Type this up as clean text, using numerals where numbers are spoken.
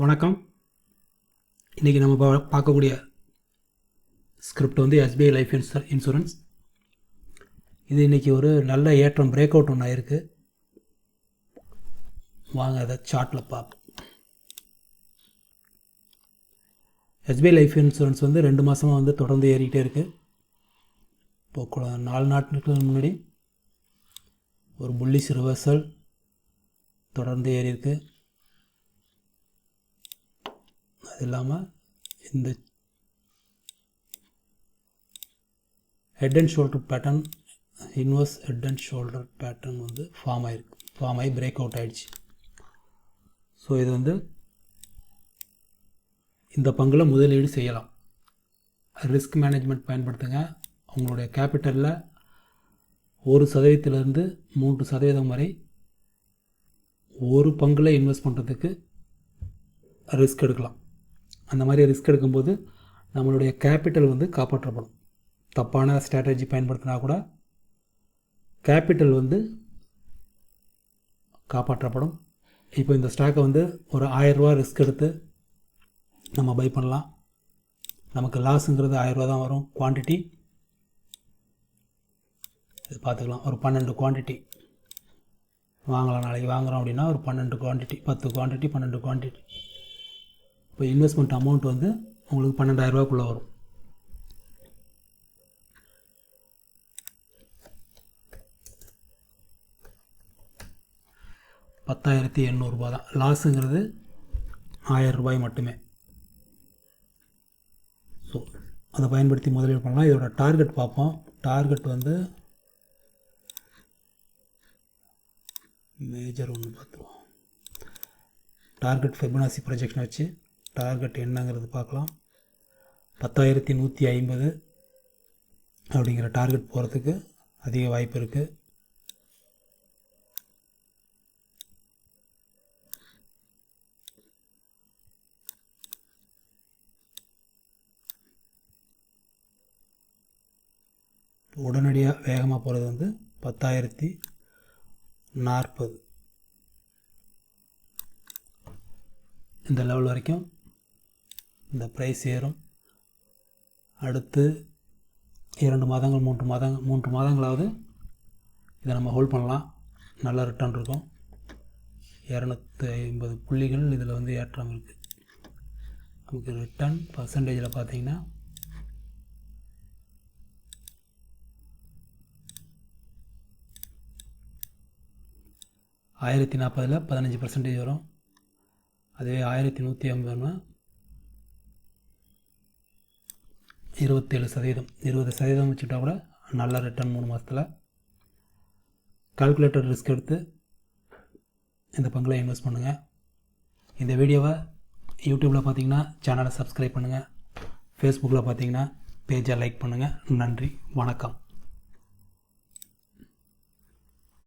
வணக்கம். இன்றைக்கி நம்ம பார்க்கக்கூடிய ஸ்கிரிப்ட் வந்து எஸ்பிஐ லைஃப் இன்சூரன்ஸ். இது இன்றைக்கி ஒரு நல்ல ஏற்றம் பிரேக் அவுட் ஒன்று ஆயிருக்கு. வாங்க அதை சார்ட்டில் பார்ப்போம். எஸ்பிஐ லைஃப் இன்சூரன்ஸ் வந்து 2 மாதமாக வந்து தொடர்ந்து ஏறிக்கிட்டே இருக்குது. இப்போ 4 நாட்களுக்கு முன்னாடி ஒரு புல்லிஷ் ரிவர்சல் தொடர்ந்து ஏறி இருக்குது. அது இல்லாமல் இந்த head and shoulder pattern, inverse head and shoulder pattern வந்து ஃபார்ம் ஆகி பிரேக் அவுட் ஆகிடுச்சு. ஸோ இது வந்து இந்த பங்கில் முதலீடு செய்யலாம். ரிஸ்க் மேனேஜ்மெண்ட் பயன்படுத்துங்க. உங்களுடைய கேபிட்டலில் 1% 3% வரை ஒரு பங்கில் இன்வெஸ்ட் பண்ணுறதுக்கு ரிஸ்க் எடுக்கலாம். அந்த மாதிரி ரிஸ்க் எடுக்கும்போது நம்மளுடைய கேபிட்டல் வந்து காப்பாற்றப்படும். தப்பான ஸ்ட்ராட்டஜி பயன்படுத்தினா கூட கேபிட்டல் வந்து காப்பாற்றப்படும். இப்போ இந்த ஸ்டாக்கை வந்து ஒரு 1000 ரூபா ரிஸ்க் எடுத்து நம்ம பை பண்ணலாம். நமக்கு லாஸுங்கிறது 1000 ரூபா தான் வரும். குவான்டிட்டி இது பார்த்துக்கலாம். ஒரு 12 குவான்டிட்டி வாங்கலாம். நாளைக்கு வாங்குகிறோம் அப்படின்னா ஒரு 12 குவான்டிட்டி, 10 குவான்டிட்டி, 12 குவான்டிட்டி. இப்போ இன்வெஸ்ட்மெண்ட் அமௌண்ட் வந்து உங்களுக்கு 12,000 ரூபாய்க்குள்ளே வரும். $10,800 தான். லாஸுங்கிறது 1000 ரூபாய் மட்டுமே. ஸோ அதை பயன்படுத்தி முதலீடு பண்ணலாம். இதோட டார்கெட் பார்ப்போம். டார்கெட் வந்து மேஜர் ஒன்று பார்த்துருவோம். டார்கெட் ஃபிபனாசி ப்ரொஜெக்ஷனை வச்சு டார்கெட் என்னங்கிறது பார்க்கலாம். 10,150 அப்படிங்கிற டார்கெட் போகிறதுக்கு அதிக வாய்ப்பு இருக்குது. உடனடியாக வேகமாக போகிறது வந்து 10,040 இந்த லெவல் வரைக்கும் இந்த ப்ரைஸ் ஏறும். அடுத்து 2 மாதங்கள் 3 மாதங்களாவது இதை நம்ம ஹோல்ட் பண்ணலாம். நல்ல ரிட்டர்ன் இருக்கும். 250 புள்ளிகள் இதில் வந்து ஏற்றம் இருக்குது. நமக்கு ரிட்டர்ன் பர்சன்டேஜில் பார்த்தீங்கன்னா 1040 15% வரும். அதுவே 1150னா 27%. 20% வச்சுக்கிட்டா கூட நல்ல ரிட்டர்ன் 3 மாதத்தில். கால்குலேட்டர் ரிஸ்க் எடுத்து இந்த பங்கில் இன்வெஸ்ட் பண்ணுங்கள். இந்த வீடியோவை யூடியூப்பில் பார்த்தீங்கன்னா சேனலை சப்ஸ்கிரைப் பண்ணுங்கள். ஃபேஸ்புக்கில் பார்த்தீங்கன்னா பேஜை லைக் பண்ணுங்கள். நன்றி, வணக்கம்.